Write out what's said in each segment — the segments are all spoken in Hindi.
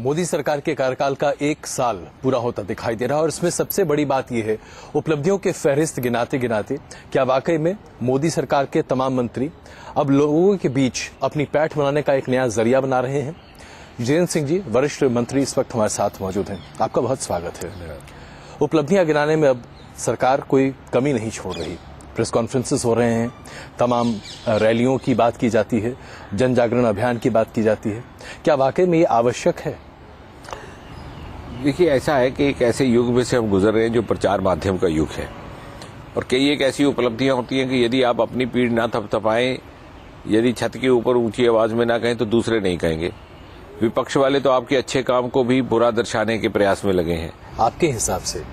मोदी सरकार के कार्यकाल का 1 साल पूरा होता दिखाई दे रहा है और इसमें सबसे बड़ी बात यह है, उपलब्धियों के फहरिस्त गिनाते गिनाते क्या वाकई में मोदी सरकार के तमाम मंत्री अब लोगों के बीच अपनी पैठ बनाने का एक नया जरिया बना रहे हैं। जितेंद्र सिंह जी, वरिष्ठ मंत्री, इस वक्त हमारे साथ मौजूद हैं। आपका बहुत स्वागत है। उपलब्धियां गिनाने में अब सरकार कोई कमी नहीं छोड़ रही। प्रेस कॉन्फ्रेंसेस हो रहे हैं, तमाम रैलियों की बात की जाती है, जन जागरण अभियान की बात की जाती है। क्या वाकई में ये आवश्यक है? देखिए, ऐसा है कि एक ऐसे युग में से हम गुजर रहे हैं जो प्रचार माध्यम का युग है, और कई एक ऐसी उपलब्धियां होती हैं कि यदि आप अपनी पीठ ना थपथपाएं, यदि छत के ऊपर ऊंची आवाज में ना कहें तो दूसरे नहीं कहेंगे। विपक्ष वाले तो आपके अच्छे काम को भी बुरा दर्शाने के प्रयास में लगे हैं। आपके हिसाब से,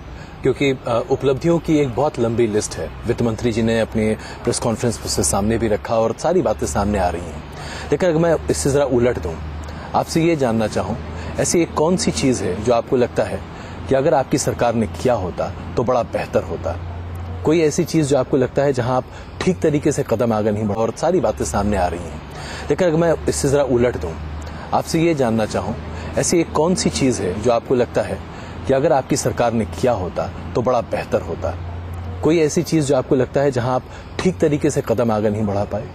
क्योंकि उपलब्धियों की एक बहुत लंबी लिस्ट है, वित्त मंत्री जी ने अपने प्रेस कॉन्फ्रेंस से सामने भी रखा और सारी बातें सामने आ रही हैं। लेकिन अगर मैं इससे जरा उलट दूं, आपसे ये जानना चाहूं, ऐसी एक कौन सी चीज है जो आपको लगता है कि अगर आपकी सरकार ने किया होता तो बड़ा बेहतर होता? कोई ऐसी चीज जो आपको लगता है जहां आप ठीक तरीके से कदम आगे नहीं बढ़े और सारी बातें सामने आ रही हैं। लेकिन अगर मैं इससे जरा उलट दूं, आपसे ये जानना चाहूं, ऐसी एक कौन सी चीज है जो आपको लगता है कि अगर आपकी सरकार ने किया होता तो बड़ा बेहतर होता? कोई ऐसी चीज जो आपको लगता है जहां आप ठीक तरीके से कदम आगे नहीं बढ़ा पाए?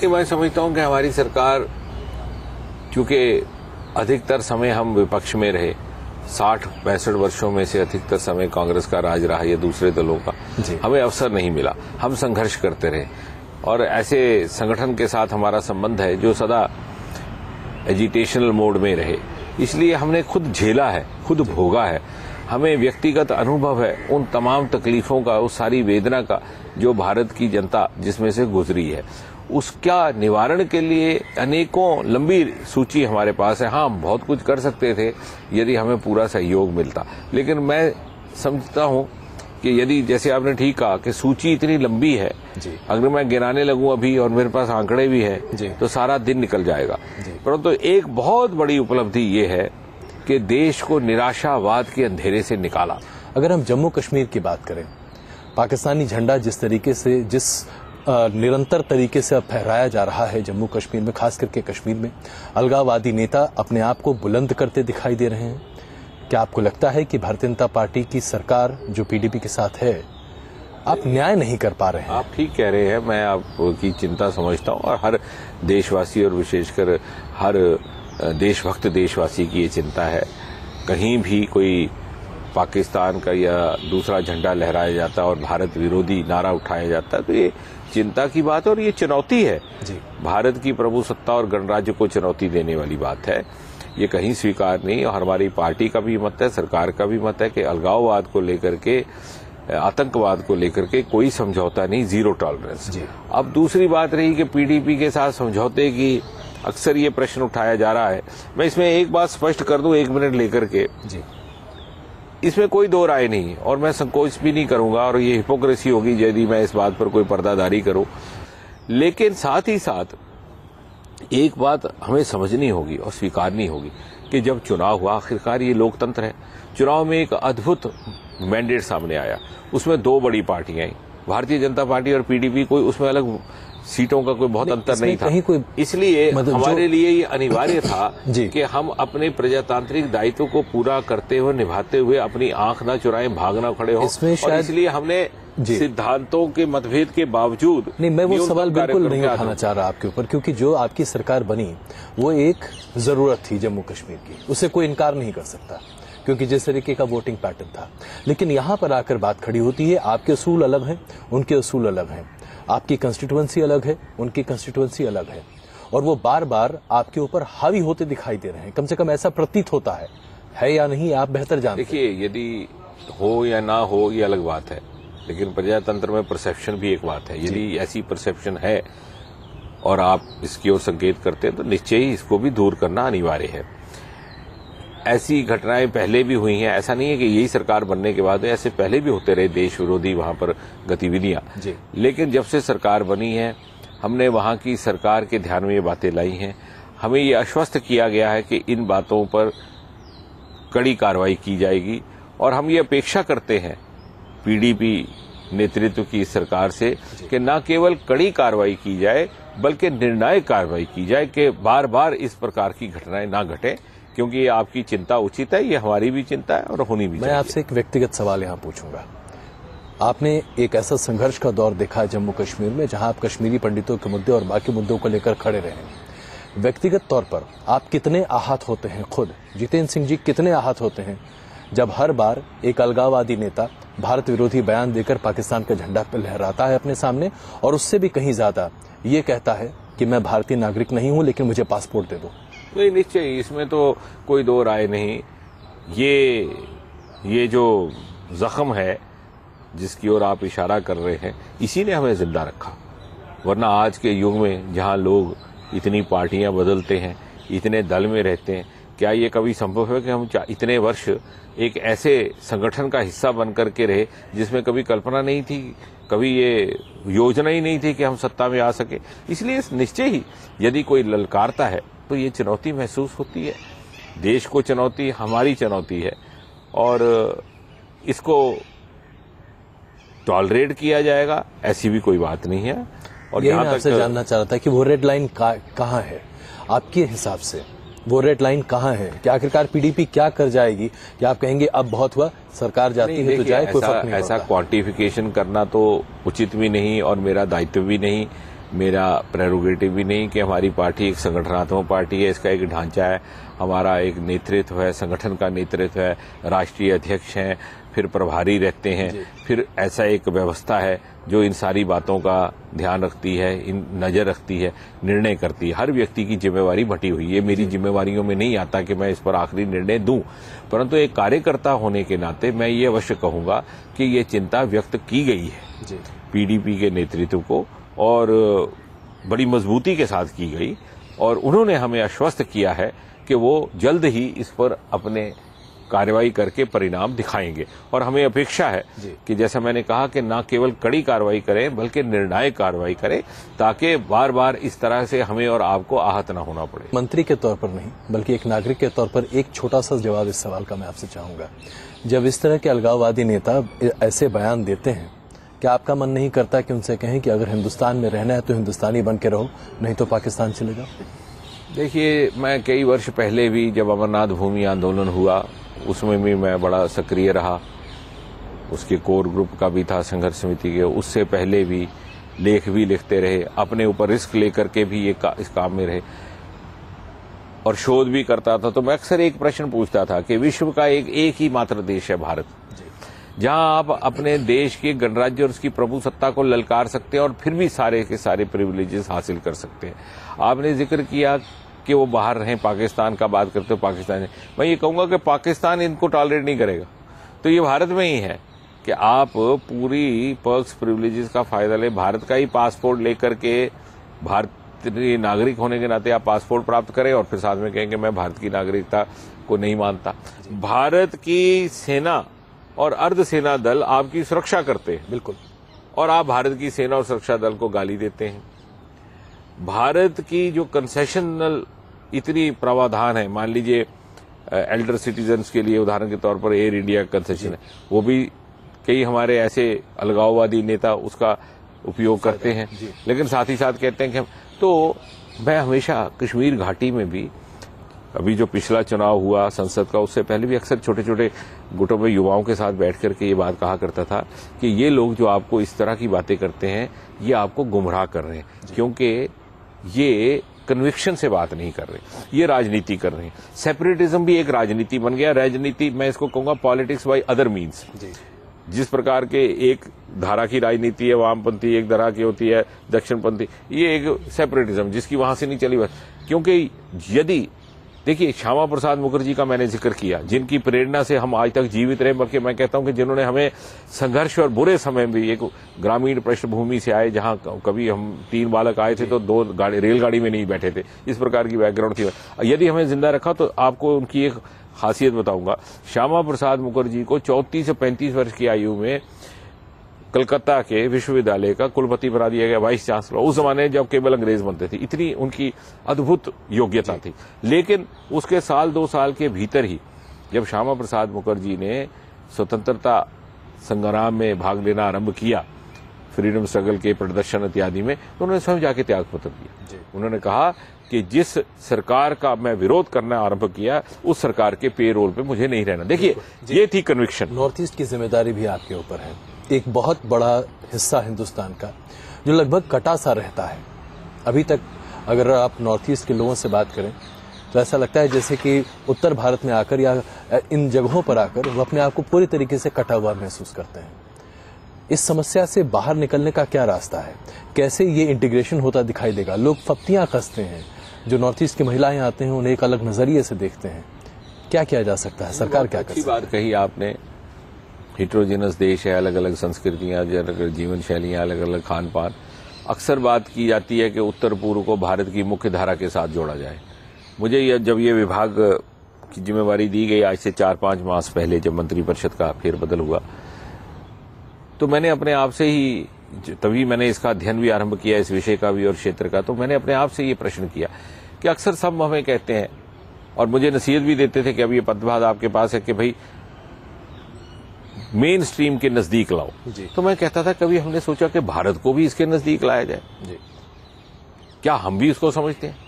मैं समझता हूं कि हमारी सरकार, चूंकि अधिकतर समय हम विपक्ष में रहे, 60-65 वर्षों में से अधिकतर समय कांग्रेस का राज रहा या दूसरे दलों का, हमें अवसर नहीं मिला। हम संघर्ष करते रहे और ऐसे संगठन के साथ हमारा संबंध है जो सदा एजिटेशनल मोड में रहे। इसलिए हमने खुद झेला है, खुद भोगा है। हमें व्यक्तिगत अनुभव है उन तमाम तकलीफों का, उस सारी वेदना का जो भारत की जनता जिसमें से गुजरी है। उसका निवारण के लिए अनेकों लंबी सूची हमारे पास है। हाँ, बहुत कुछ कर सकते थे यदि हमें पूरा सहयोग मिलता, लेकिन मैं समझता हूं कि यदि, जैसे आपने ठीक कहा कि सूची इतनी लंबी है, अगर मैं गिनाने लगूं अभी और मेरे पास आंकड़े भी हैं तो सारा दिन निकल जाएगा। परंतु एक बहुत बड़ी उपलब्धि ये है कि देश को निराशावाद के अंधेरे से निकाला। अगर हम जम्मू कश्मीर की बात करें, पाकिस्तानी झंडा जिस तरीके से, जिस निरंतर तरीके से अब फहराया जा रहा है जम्मू कश्मीर में, खास करके कश्मीर में, अलगाववादी नेता अपने आप को बुलंद करते दिखाई दे रहे हैं। क्या आपको लगता है कि भारतीय जनता पार्टी की सरकार जो पीडीपी के साथ है, आप न्याय नहीं कर पा रहे हैं? आप ठीक कह रहे हैं, मैं आपकी चिंता समझता हूं और हर देशवासी और विशेषकर हर देशभक्त देशवासी की ये चिंता है। कहीं भी कोई पाकिस्तान का या दूसरा झंडा लहराया जाता है और भारत विरोधी नारा उठाया जाता है तो ये चिंता की बात है और ये चुनौती है। भारत की प्रभुसत्ता और गणराज्य को चुनौती देने वाली बात है। ये कहीं स्वीकार नहीं, और हमारी पार्टी का भी मत है, सरकार का भी मत है कि अलगाववाद को लेकर के, आतंकवाद को लेकर के कोई समझौता नहीं, जीरो टॉलरेंस। अब दूसरी बात रही कि पीडीपी के साथ समझौते की अक्सर ये प्रश्न उठाया जा रहा है। मैं इसमें एक बात स्पष्ट कर दूं 1 मिनट लेकर के, इसमें कोई दो राय नहीं और मैं संकोच भी नहीं करूंगा और ये हिपोक्रेसी होगी यदि मैं इस बात पर कोई पर्दादारी करूं। लेकिन साथ ही साथ एक बात हमें समझनी होगी और स्वीकारनी होगी कि जब चुनाव हुआ, आखिरकार ये लोकतंत्र है, चुनाव में एक अद्भुत मैंडेट सामने आया, उसमें 2 बड़ी पार्टियां आई, भारतीय जनता पार्टी और पीडीपी। कोई उसमें अलग सीटों का कोई बहुत अंतर नहीं था। इसलिए हमारे लिए ये अनिवार्य था कि हम अपने प्रजातांत्रिक दायित्व को पूरा करते हुए, निभाते हुए अपनी आंख ना चुराएं, भागना खड़े हों। और इसलिए हमने सिद्धांतों के मतभेद के बावजूद, नहीं, मैं वो सवाल बिल्कुल नहीं उठाना चाह रहा आपके ऊपर, क्योंकि जो आपकी सरकार बनी वो एक जरूरत थी जम्मू कश्मीर की, उसे कोई इनकार नहीं कर सकता, क्योंकि जिस तरीके का वोटिंग पैटर्न था। लेकिन यहाँ पर आकर बात खड़ी होती है, आपके असूल अलग हैं, उनके असूल अलग हैं, आपकी कंस्टिट्यूएंसी अलग है, उनकी कंस्टिट्यूएंसी अलग है, और वो बार बार आपके ऊपर हावी होते दिखाई दे रहे हैं। कम से कम ऐसा प्रतीत होता है या नहीं, आप बेहतर जानते हैं। देखिए, यदि हो या ना हो ये अलग बात है, लेकिन प्रजातंत्र में परसेप्शन भी एक बात है। यदि ऐसी परसेप्शन है और आप इसकी ओर संकेत करते हैं तो निश्चय ही इसको भी दूर करना अनिवार्य है। ऐसी घटनाएं पहले भी हुई हैं, ऐसा नहीं है कि यही सरकार बनने के बाद, ऐसे पहले भी होते रहे देश विरोधी वहां पर गतिविधियां। लेकिन जब से सरकार बनी है, हमने वहां की सरकार के ध्यान में ये बातें लाई हैं। हमें ये आश्वस्त किया गया है कि इन बातों पर कड़ी कार्रवाई की जाएगी और हम ये अपेक्षा करते हैं पीडीपी नेतृत्व की सरकार से कि न केवल कड़ी कार्रवाई की जाए बल्कि निर्णायक कार्रवाई की जाए कि बार बार इस प्रकार की घटनाएं ना घटे, क्योंकि ये आपकी चिंता उचित है, ये हमारी भी चिंता है और होनी भी चाहिए। मैं आपसे एक व्यक्तिगत सवाल यहाँ पूछूंगा। आपने एक ऐसा संघर्ष का दौर देखा है जम्मू कश्मीर में जहां आप कश्मीरी पंडितों के मुद्दे और बाकी मुद्दों को लेकर खड़े रहे हैं। व्यक्तिगत तौर पर आप कितने आहत होते हैं, खुद जितेंद्र सिंह जी कितने आहत होते हैं जब हर बार एक अलगाववादी नेता भारत विरोधी बयान देकर पाकिस्तान का झंडा लहराता है अपने सामने और उससे भी कहीं ज्यादा ये कहता है कि मैं भारतीय नागरिक नहीं हूं लेकिन मुझे पासपोर्ट दे दो? नहीं, निश्चय इसमें तो कोई दो राय नहीं। ये जो जख्म है जिसकी ओर आप इशारा कर रहे हैं, इसी ने हमें जिंदा रखा। वरना आज के युग में जहां लोग इतनी पार्टियां बदलते हैं, इतने दल में रहते हैं, क्या ये कभी संभव है कि हम इतने वर्ष एक ऐसे संगठन का हिस्सा बन करके रहे जिसमें कभी कल्पना नहीं थी, कभी ये योजना ही नहीं थी कि हम सत्ता में आ सके। इसलिए निश्चय ही यदि कोई ललकारता है तो ये चुनौती महसूस होती है, देश को चुनौती, हमारी चुनौती है और इसको टॉलरेट किया जाएगा ऐसी भी कोई बात नहीं है। और यही मैं आपसे जानना चाह रहा था कि वो रेड लाइन कहाँ है आपके हिसाब से? वो रेड लाइन कहाँ है कि आखिरकार पीडीपी क्या कर जाएगी कि आप कहेंगे अब बहुत हुआ, सरकार जाती है तो जाए, कोई फर्क नहीं ऐसा क्वांटिफिकेशन करना तो उचित भी नहीं और मेरा दायित्व भी नहीं, मेरा प्रेरोगेटिव भी नहीं कि हमारी पार्टी एक संगठनात्मक पार्टी है, इसका एक ढांचा है, हमारा एक नेतृत्व है, संगठन का नेतृत्व है, राष्ट्रीय अध्यक्ष हैं, फिर प्रभारी रहते हैं, फिर ऐसा एक व्यवस्था है जो इन सारी बातों का ध्यान रखती है, इन नजर रखती है, निर्णय करती है। हर व्यक्ति की जिम्मेवारी बटी हुई है, मेरी जिम्मेवारियों में नहीं आता कि मैं इस पर आखिरी निर्णय दूं, परंतु एक कार्यकर्ता होने के नाते मैं ये अवश्य कहूंगा कि ये चिंता व्यक्त की गई है पीडीपी के नेतृत्व को और बड़ी मजबूती के साथ की गई और उन्होंने हमें आश्वस्त किया है कि वो जल्द ही इस पर अपने कार्रवाई करके परिणाम दिखाएंगे। और हमें अपेक्षा है कि जैसा मैंने कहा कि न केवल कड़ी कार्रवाई करें बल्कि निर्णायक कार्रवाई करें ताकि बार बार इस तरह से हमें और आपको आहत न होना पड़े। मंत्री के तौर पर नहीं बल्कि एक नागरिक के तौर पर एक छोटा सा जवाब इस सवाल का मैं आपसे चाहूंगा। जब इस तरह के अलगाववादी नेता ऐसे बयान देते हैं, क्या आपका मन नहीं करता कि उनसे कहें कि अगर हिंदुस्तान में रहना है तो हिंदुस्तानी बन के रहो, नहीं तो पाकिस्तान चले जाओ? देखिए, मैं कई वर्ष पहले भी जब अमरनाथ भूमि आंदोलन हुआ उसमें भी मैं बड़ा सक्रिय रहा, उसके कोर ग्रुप का भी था संघर्ष समिति के, उससे पहले भी लेख भी लिखते रहे, अपने ऊपर रिस्क लेकर के भी इस काम में रहे और शोध भी करता था। तो मैं अक्सर एक प्रश्न पूछता था कि विश्व का एक ही मात्र देश है भारत, जहां आप अपने देश के गणराज्य और उसकी प्रभु सत्ता को ललकार सकते हैं और फिर भी सारे के सारे प्रिविलेजेस हासिल कर सकते हैं। आपने जिक्र किया कि वो बाहर रहें, पाकिस्तान का बात करते हो, पाकिस्तान, मैं ये कहूंगा कि पाकिस्तान इनको टॉलरेट नहीं करेगा, तो ये भारत में ही है कि आप पूरी पर्क्स प्रिविलेजेस का फायदा लें, भारत का ही पासपोर्ट लेकर के भारतीय नागरिक होने के नाते आप पासपोर्ट प्राप्त करें और फिर साथ में कहेंगे मैं भारत की नागरिकता को नहीं मानता। भारत की सेना और अर्धसेना दल आपकी सुरक्षा करते हैं, बिल्कुल, और आप भारत की सेना और सुरक्षा दल को गाली देते हैं। भारत की जो कंसेशनल इतनी प्रावधान है, मान लीजिए एल्डर सिटीजन्स के लिए उदाहरण के तौर पर एयर इंडिया कंसेशन है, वो भी कई हमारे ऐसे अलगाववादी नेता उसका उपयोग करते हैं, लेकिन साथ ही साथ कहते हैं कि तो मैं हमेशा कश्मीर घाटी में भी, अभी जो पिछला चुनाव हुआ संसद का, उससे पहले भी अक्सर छोटे छोटे गुटों में युवाओं के साथ बैठ करके ये बात कहा करता था कि ये लोग जो आपको इस तरह की बातें करते हैं ये आपको गुमराह कर रहे हैं, क्योंकि ये कन्विक्शन से बात नहीं कर रहे, ये राजनीति कर रहे हैं। सेपरेटिज्म भी एक राजनीति बन गया, राजनीति मैं इसको कहूंगा पॉलिटिक्स बाय अदर मीन्स। जिस प्रकार के एक धारा की राजनीति है वामपंथी, एक धारा की होती है दक्षिणपंथी, ये एक सेपरेटिज्म जिसकी वहां से नहीं चली बात। क्योंकि यदि देखिए श्यामा प्रसाद मुखर्जी का मैंने जिक्र किया, जिनकी प्रेरणा से हम आज तक जीवित रहे, बल्कि मैं कहता हूं कि जिन्होंने हमें संघर्ष और बुरे समय में, एक ग्रामीण पृष्ठभूमि से आए जहां कभी हम 3 बालक आए थे तो 2 रेलगाड़ी में नहीं बैठे थे, इस प्रकार की बैकग्राउंड थी। यदि हमें जिंदा रखा तो आपको उनकी एक खासियत बताऊंगा। श्यामा प्रसाद मुखर्जी को 34 से 35 वर्ष की आयु में कलकत्ता के विश्वविद्यालय का कुलपति बना दिया गया, वाइस चांसलर, उस जमाने जब केवल अंग्रेज बनते थे। इतनी उनकी अद्भुत योग्यता थी। लेकिन उसके साल 2 साल के भीतर ही जब श्यामा प्रसाद मुखर्जी ने स्वतंत्रता संग्राम में भाग लेना आरंभ किया, फ्रीडम स्ट्रगल के प्रदर्शन इत्यादि में, तो उन्होंने स्वयं जाके त्याग पत्र दिया। उन्होंने कहा कि जिस सरकार का मैं विरोध करना आरंभ किया उस सरकार के पे रोल पे मुझे नहीं रहना। देखिए, ये थी कन्विक्शन। नॉर्थ ईस्ट की जिम्मेदारी भी आपके ऊपर है, एक बहुत बड़ा हिस्सा हिंदुस्तान का जो लगभग कटा सा रहता है। अभी तक अगर आप नॉर्थ ईस्ट के लोगों से बात करें तो ऐसा लगता है जैसे कि उत्तर भारत में आकर या इन जगहों पर आकर वो अपने आप को पूरी तरीके से कटा हुआ महसूस करते हैं। इस समस्या से बाहर निकलने का क्या रास्ता है? कैसे ये इंटीग्रेशन होता दिखाई देगा? लोग फप्तियां कसते हैं, जो नॉर्थ ईस्ट की महिलाएं आते हैं उन्हें एक अलग नजरिए से देखते हैं। क्या किया जा सकता है? सरकार क्या कर सकती है? अच्छी बात कही आपने। हिट्रोजेनस देश है, अलग अलग संस्कृतियां, अलग अलग जीवन शैलियां, अलग अलग खान पान। अक्सर बात की जाती है कि उत्तर पूर्व को भारत की मुख्य धारा के साथ जोड़ा जाए। मुझे जब ये विभाग की जिम्मेवारी दी गई आज से 4-5 मास पहले, जब मंत्रिपरिषद का फेरबदल हुआ, तो मैंने अपने आप से ही, तभी मैंने इसका अध्ययन भी आरंभ किया, इस विषय का भी और क्षेत्र का, तो मैंने अपने आप से ये प्रश्न किया कि अक्सर सब हमें कहते हैं और मुझे नसीहत भी देते थे कि अब ये पदभार आपके पास है कि भाई मेन स्ट्रीम के नजदीक लाओ। तो मैं कहता था कभी हमने सोचा कि भारत को भी इसके नजदीक लाया जाए, क्या हम भी उसको समझते हैं?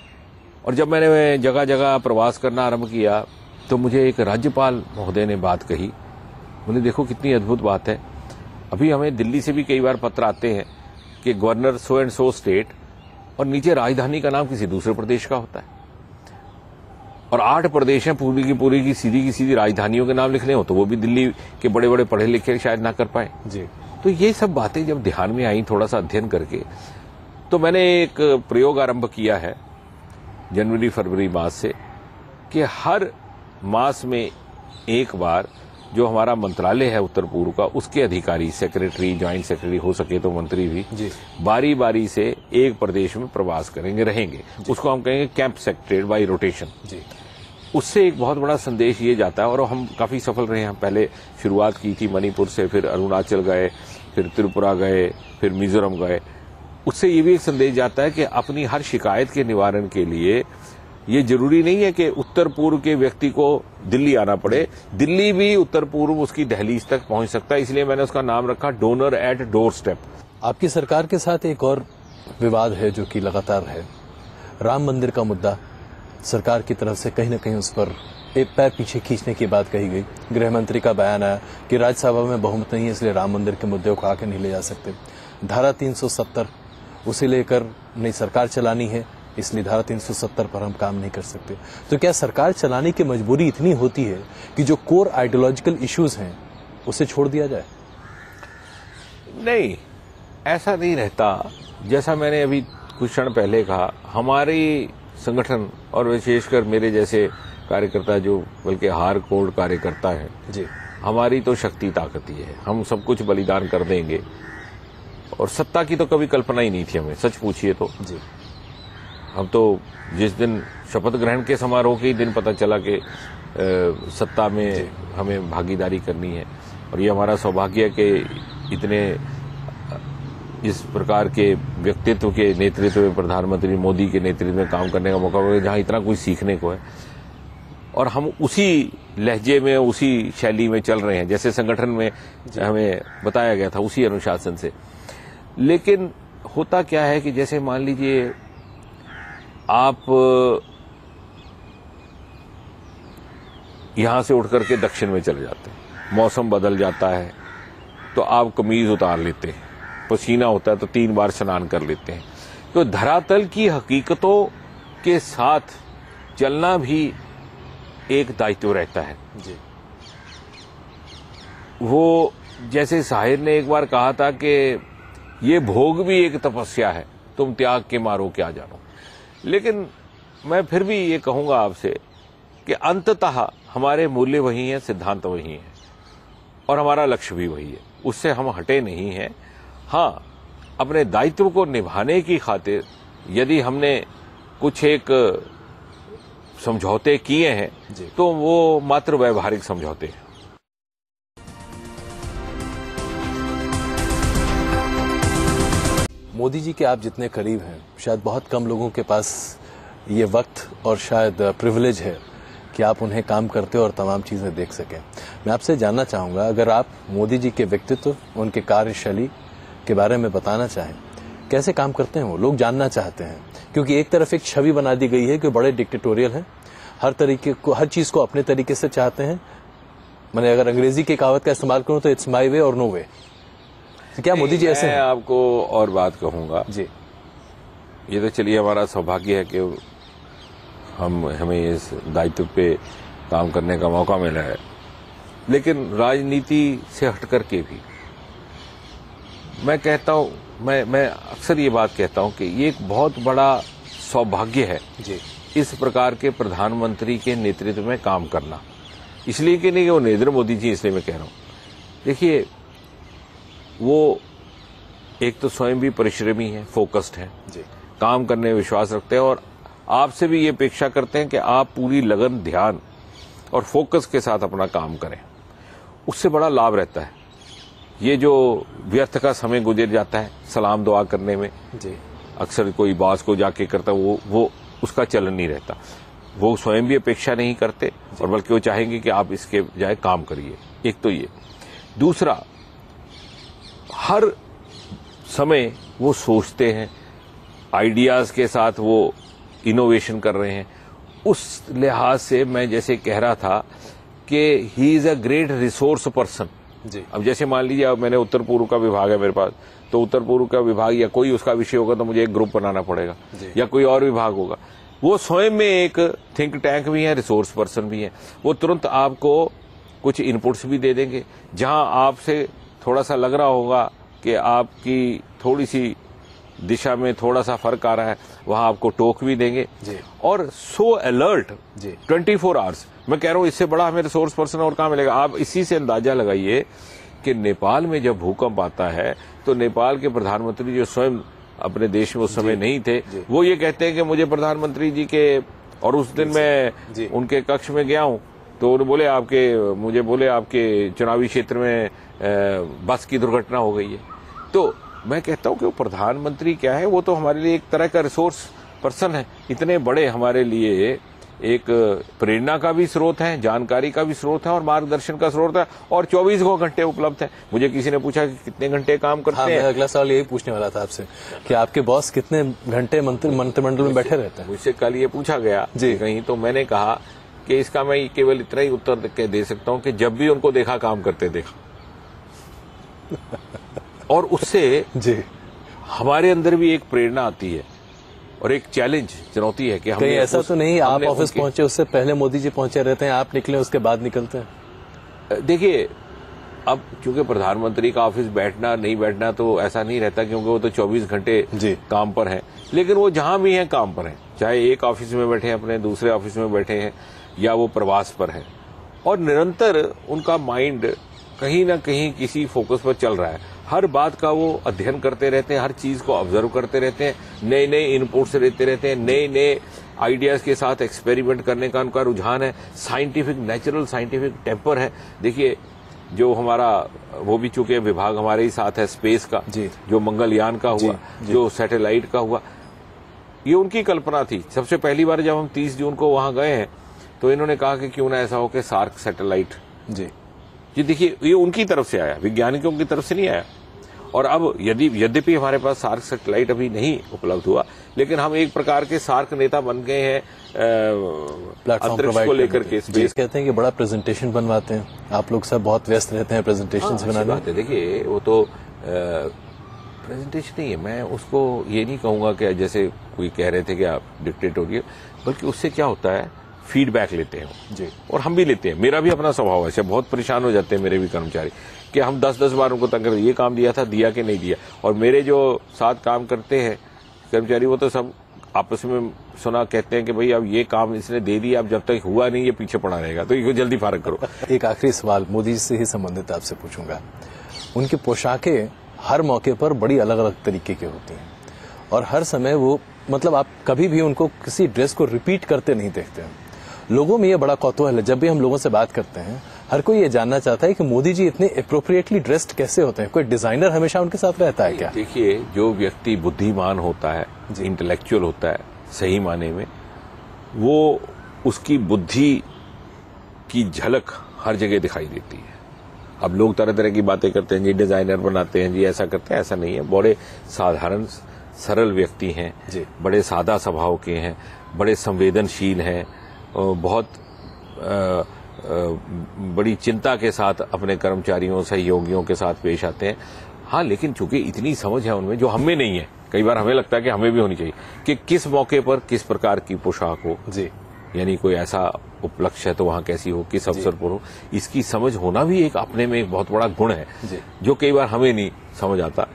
और जब मैंने जगह जगह प्रवास करना आरंभ किया तो मुझे एक राज्यपाल महोदय ने बात कही, बोले देखो कितनी अद्भुत बात है, अभी हमें दिल्ली से भी कई बार पत्र आते हैं कि governor so and so state, और नीचे राजधानी का नाम किसी दूसरे प्रदेश का होता है, और 8 प्रदेश हैं, पूरी की सीधी राजधानियों के नाम लिखने हो तो वो भी दिल्ली के बड़े बड़े पढ़े लिखे शायद ना कर पाए जी। तो ये सब बातें जब ध्यान में आई, थोड़ा सा अध्ययन करके, तो मैंने एक प्रयोग आरंभ किया है जनवरी फरवरी मास से कि हर मास में एक बार जो हमारा मंत्रालय है उत्तर पूर्व का, उसके अधिकारी, सेक्रेटरी, ज्वाइंट सेक्रेटरी, हो सके तो मंत्री भी बारी बारी से एक प्रदेश में प्रवास करेंगे, रहेंगे। उसको हम कहेंगे कैंप सेक्रेटरी बाई रोटेशन। उससे एक बहुत बड़ा संदेश ये जाता है, और हम काफी सफल रहे हैं। हम पहले शुरुआत की थी मणिपुर से, फिर अरुणाचल गए, फिर त्रिपुरा गए, फिर मिजोरम गए। उससे ये भी एक संदेश जाता है कि अपनी हर शिकायत के निवारण के लिए ये जरूरी नहीं है कि उत्तर पूर्व के व्यक्ति को दिल्ली आना पड़े, दिल्ली भी उत्तर पूर्व उसकी दहलीज तक पहुंच सकता है। इसलिए मैंने उसका नाम रखा डोनर एट डोर स्टेप। आपकी सरकार के साथ एक और विवाद है जो कि लगातार है, राम मंदिर का मुद्दा। सरकार की तरफ से कहीं न कहीं उस पर एक पैर पीछे खींचने की बात कही गई। गृह मंत्री का बयान आया कि राज्यसभा में बहुमत नहीं है, इसलिए राम मंदिर के मुद्दे को आगे नहीं ले जा सकते। धारा 370 उसे लेकर नई सरकार चलानी है, इसलिए धारा 370 पर हम काम नहीं कर सकते। तो क्या सरकार चलाने की मजबूरी इतनी होती है कि जो कोर आइडियोलॉजिकल इश्यूज हैं उसे छोड़ दिया जाए? नहीं, ऐसा नहीं रहता। जैसा मैंने अभी कुछ क्षण पहले कहा, हमारी संगठन और विशेषकर मेरे जैसे कार्यकर्ता जो बल्कि हार कोड कार्यकर्ता हैं जी, हमारी तो शक्ति ताकत ही है। हम सब कुछ बलिदान कर देंगे, और सत्ता की तो कभी कल्पना ही नहीं थी हमें, सच पूछिए तो जी। हम तो जिस दिन शपथ ग्रहण के समारोह के ही दिन पता चला कि सत्ता में हमें भागीदारी करनी है, और ये हमारा सौभाग्य है कि इतने इस प्रकार के व्यक्तित्व के नेतृत्व में, प्रधानमंत्री मोदी के नेतृत्व में काम करने का मौका मिला जहां इतना कुछ सीखने को है, और हम उसी लहजे में, उसी शैली में चल रहे हैं जैसे संगठन में हमें बताया गया था, उसी अनुशासन से। लेकिन होता क्या है कि जैसे मान लीजिए आप यहां से उठ करके दक्षिण में चले जाते हैं, मौसम बदल जाता है तो आप कमीज उतार लेते हैं, पसीना होता है तो 3 बार स्नान कर लेते हैं। तो धरातल की हकीकतों के साथ चलना भी एक दायित्व रहता है जी। वो जैसे शाहिर ने एक बार कहा था कि ये भोग भी एक तपस्या है, तुम त्याग के मारो क्या जानो। लेकिन मैं फिर भी ये कहूंगा आपसे कि अंततः हमारे मूल्य वही हैं, सिद्धांत वही हैं, और हमारा लक्ष्य भी वही है, उससे हम हटे नहीं हैं। हाँ, अपने दायित्व को निभाने की खातिर यदि हमने कुछ एक समझौते किए हैं तो वो मात्र व्यवहारिक समझौते हैं। मोदी जी के आप जितने करीब हैं, शायद बहुत कम लोगों के पास ये वक्त और शायद प्रिविलेज है कि आप उन्हें काम करते और तमाम चीज़ें देख सकें। मैं आपसे जानना चाहूँगा, अगर आप मोदी जी के व्यक्तित्व, उनके कार्यशैली के बारे में बताना चाहें, कैसे काम करते हैं वो, लोग जानना चाहते हैं। क्योंकि एक तरफ एक छवि बना दी गई है कि बड़े डिक्टेटोरियल हैं, हर चीज को अपने तरीके से चाहते हैं। मैंने अगर अंग्रेजी की कहावत का इस्तेमाल करूं तो इट्स माई वे और नो वे। तो क्या मोदी जी ऐसे हैं? मैं आपको और बात कहूंगा जी, ये तो चलिए हमारा सौभाग्य है कि हमें इस दायित्व पे काम करने का मौका मिला है, लेकिन राजनीति से हट करके भी मैं कहता हूं, मैं अक्सर ये बात कहता हूं कि ये एक बहुत बड़ा सौभाग्य है जी, इस प्रकार के प्रधानमंत्री के नेतृत्व में काम करना। इसलिए कि नहीं कि वो नरेंद्र मोदी जी, इसलिए मैं कह रहा हूं, देखिए वो एक तो स्वयं भी परिश्रमी है, फोकस्ड है, जी, काम करने में विश्वास रखते हैं और आपसे भी ये अपेक्षा करते हैं कि आप पूरी लगन, ध्यान और फोकस के साथ अपना काम करें। उससे बड़ा लाभ रहता है। ये जो व्यर्थ का समय गुजर जाता है सलाम दुआ करने में, जी, अक्सर कोई बॉस को जाके करता, वो उसका चलन नहीं रहता। वो स्वयं भी अपेक्षा नहीं करते और बल्कि वो चाहेंगे कि आप इसके बजाय काम करिए। एक तो ये। दूसरा, हर समय वो सोचते हैं, आइडियाज के साथ वो इनोवेशन कर रहे हैं। उस लिहाज से मैं जैसे कह रहा था कि he is a great resource person. जी, अब जैसे मान लीजिए, अब मैंने उत्तर पूर्व का विभाग है मेरे पास, तो उत्तर पूर्व का विभाग या कोई उसका विषय होगा तो मुझे एक ग्रुप बनाना पड़ेगा, या कोई और विभाग होगा। वो स्वयं में एक थिंक टैंक भी है, रिसोर्स पर्सन भी है। वो तुरंत आपको कुछ इनपुट्स भी दे देंगे। जहां आपसे थोड़ा सा लग रहा होगा कि आपकी थोड़ी सी दिशा में थोड़ा सा फर्क आ रहा है, वहां आपको टोक भी देंगे। जी, और सो अलर्ट जी, 24 आवर्स। मैं कह रहा हूं इससे बड़ा हमें रिसोर्स पर्सन और कहां मिलेगा। आप इसी से अंदाजा लगाइए कि नेपाल में जब भूकंप आता है तो नेपाल के प्रधानमंत्री, जो स्वयं अपने देश में उस समय नहीं थे, वो ये कहते हैं कि मुझे प्रधानमंत्री जी के, और उस दिन मैं उनके कक्ष में गया हूं तो उन्होंने मुझे बोले आपके चुनावी क्षेत्र में बस की दुर्घटना हो गई है। तो मैं कहता हूं कि वो प्रधानमंत्री क्या है, वो तो हमारे लिए एक तरह का रिसोर्स पर्सन है। इतने बड़े हमारे लिए एक प्रेरणा का भी स्रोत है, जानकारी का भी स्रोत है और मार्गदर्शन का स्रोत है, और 24 घंटे उपलब्ध है। मुझे किसी ने पूछा कि कितने घंटे काम करते हैं। मैं अगला सवाल यही पूछने वाला था आपसे कि आपके बॉस कितने घंटे मंत्रिमंडल में बैठे रहते हैं? मुझसे कल ये पूछा गया जी कहीं, तो मैंने कहा कि इसका मैं केवल इतना ही उत्तर दे सकता हूं कि जब भी उनको देखा काम करते देखा। और उससे जी, हमारे अंदर भी एक प्रेरणा आती है और एक चैलेंज, चुनौती है कि हम ऐसा तो नहीं आप ऑफिस पहुंचे उससे पहले मोदी जी पहुंचे रहते हैं, आप निकले उसके बाद निकलते हैं? देखिए, अब क्योंकि प्रधानमंत्री का ऑफिस बैठना नहीं बैठना तो ऐसा नहीं रहता, क्योंकि वो तो 24 घंटे काम पर हैं। लेकिन वो जहां भी हैं काम पर हैं, चाहे एक ऑफिस में बैठे हैं, अपने दूसरे ऑफिस में बैठे हैं, या वो प्रवास पर हैं, और निरंतर उनका माइंड कहीं ना कहीं किसी फोकस पर चल रहा है। हर बात का वो अध्ययन करते रहते हैं, हर चीज को ऑब्जर्व करते रहते हैं, नए नए इनपुट्स लेते रहते हैं, नए नए आइडियाज के साथ एक्सपेरिमेंट करने का उनका रुझान है। साइंटिफिक, नेचुरल साइंटिफिक टेम्पर है। देखिए, जो हमारा वो भी चूंकि विभाग हमारे ही साथ है, स्पेस का, जो मंगलयान का हुआ, जो सैटेलाइट का हुआ, ये उनकी कल्पना थी। सबसे पहली बार जब हम 30 जून को वहां गए हैं तो इन्होंने कहा कि क्यों ना ऐसा हो कि सार्क सैटेलाइट, जी देखिए, ये उनकी तरफ से आया, वैज्ञानिकों की तरफ से नहीं आया। और अब यद्यपि हमारे पास सार्क सैटेलाइट अभी नहीं उपलब्ध हुआ, लेकिन हम एक प्रकार के सार्क नेता बन गए हैं अंतरिक्ष को लेकर के। स्पेस कहते हैं कि बड़ा प्रेजेंटेशन बनवाते हैं, आप लोग सब बहुत व्यस्त रहते हैं प्रेजेंटेशन बनाने में। देखिए, वो तो प्रेजेंटेशन नहीं है, मैं उसको ये नहीं कहूंगा कि जैसे कोई कह रहे थे कि आप डिक्टेटोरियल, बल्कि उससे क्या होता है, फीडबैक लेते हैं जी, और हम भी लेते हैं। मेरा भी अपना स्वभाव है, बहुत परेशान हो जाते हैं मेरे भी कर्मचारी कि हम 10-10 बार उनको तंग करते, ये काम दिया था, दिया कि नहीं दिया। और मेरे जो साथ काम करते हैं कर्मचारी, वो तो सब आपस में सुना कहते हैं कि भाई अब ये काम इसने दे दिया, अब जब तक हुआ नहीं ये पीछे पड़ा रहेगा, तो ये जल्दी फारग करो। एक आखिरी सवाल मोदी जी से ही संबंधित आपसे पूछूंगा। उनकी पोशाकें हर मौके पर बड़ी अलग अलग तरीके की होती हैं और हर समय वो, मतलब आप कभी भी उनको किसी ड्रेस को रिपीट करते नहीं देखते हैं। लोगों में ये बड़ा कौतूहल है, जब भी हम लोगों से बात करते हैं हर कोई ये जानना चाहता है कि मोदी जी इतने अप्रोप्रिएटली ड्रेस्ड कैसे होते हैं? कोई डिजाइनर हमेशा उनके साथ रहता है क्या? देखिए, जो व्यक्ति बुद्धिमान होता है, इंटेलेक्चुअल होता है सही माने में, वो उसकी बुद्धि की झलक हर जगह दिखाई देती है। अब लोग तरह तरह की बातें करते हैं जी, डिजाइनर बनाते हैं जी, ऐसा करते हैं, ऐसा नहीं है। बड़े साधारण सरल व्यक्ति हैं जी। बड़े सादा स्वभाव के हैं, बड़े संवेदनशील हैं, बहुत बड़ी चिंता के साथ अपने कर्मचारियों सहयोगियों के साथ पेश आते हैं। हाँ, लेकिन चूंकि इतनी समझ है उनमें जो हमें नहीं है, कई बार हमें लगता है कि हमें भी होनी चाहिए कि किस मौके पर किस प्रकार की पोशाक हो, जी, यानी कोई ऐसा उपलक्ष्य है तो वहां कैसी हो, किस अवसर पर हो, इसकी समझ होना भी एक अपने में एक बहुत बड़ा गुण है जी। जो कई बार हमें नहीं समझ आता।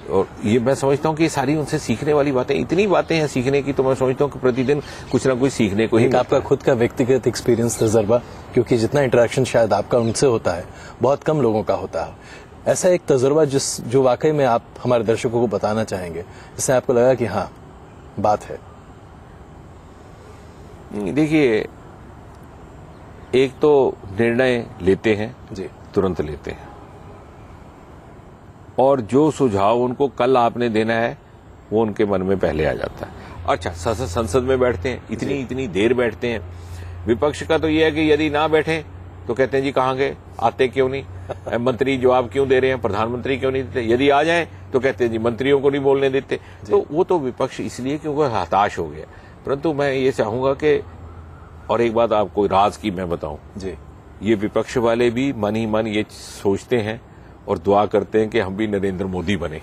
और ये मैं समझता हूँ कि ये सारी उनसे सीखने वाली बातें, इतनी बातें हैं सीखने की, तो मैं समझता हूँ कि प्रतिदिन कुछ ना कुछ सीखने को ही एक आपका खुद का व्यक्तिगत एक्सपीरियंस, तजर्बा, क्योंकि जितना इंटरेक्शन शायद आपका उनसे होता है बहुत कम लोगों का होता है, ऐसा एक तजुर्बा जो वाकई में आप हमारे दर्शकों को बताना चाहेंगे, जिससे आपको लगा कि हाँ बात है। देखिए, एक तो निर्णय लेते हैं जी, तुरंत लेते हैं, और जो सुझाव उनको कल आपने देना है वो उनके मन में पहले आ जाता है। अच्छा, संसद में बैठते हैं, इतनी देर बैठते हैं। विपक्ष का तो ये है कि यदि ना बैठे तो कहते हैं जी कहाँ गए, आते क्यों नहीं, मंत्री जवाब क्यों दे रहे हैं, प्रधानमंत्री क्यों नहीं देते, यदि आ जाए तो कहते हैं जी मंत्रियों को नहीं बोलने देते। तो वो तो विपक्ष इसलिए क्योंकि हताश हो गया। परंतु मैं ये चाहूंगा कि, और एक बात आपको राज की मैं बताऊं जी, ये विपक्ष वाले भी मन ही मन ये सोचते हैं और दुआ करते हैं कि हम भी नरेंद्र मोदी बने।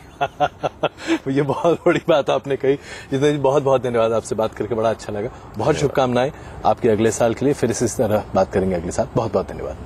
ये बहुत बड़ी बात आपने कही। जितेंद्र जी, बहुत बहुत धन्यवाद, आपसे बात करके बड़ा अच्छा लगा। बहुत शुभकामनाएं आपके अगले साल के लिए, फिर इसी तरह बात करेंगे अगले साल। बहुत बहुत धन्यवाद।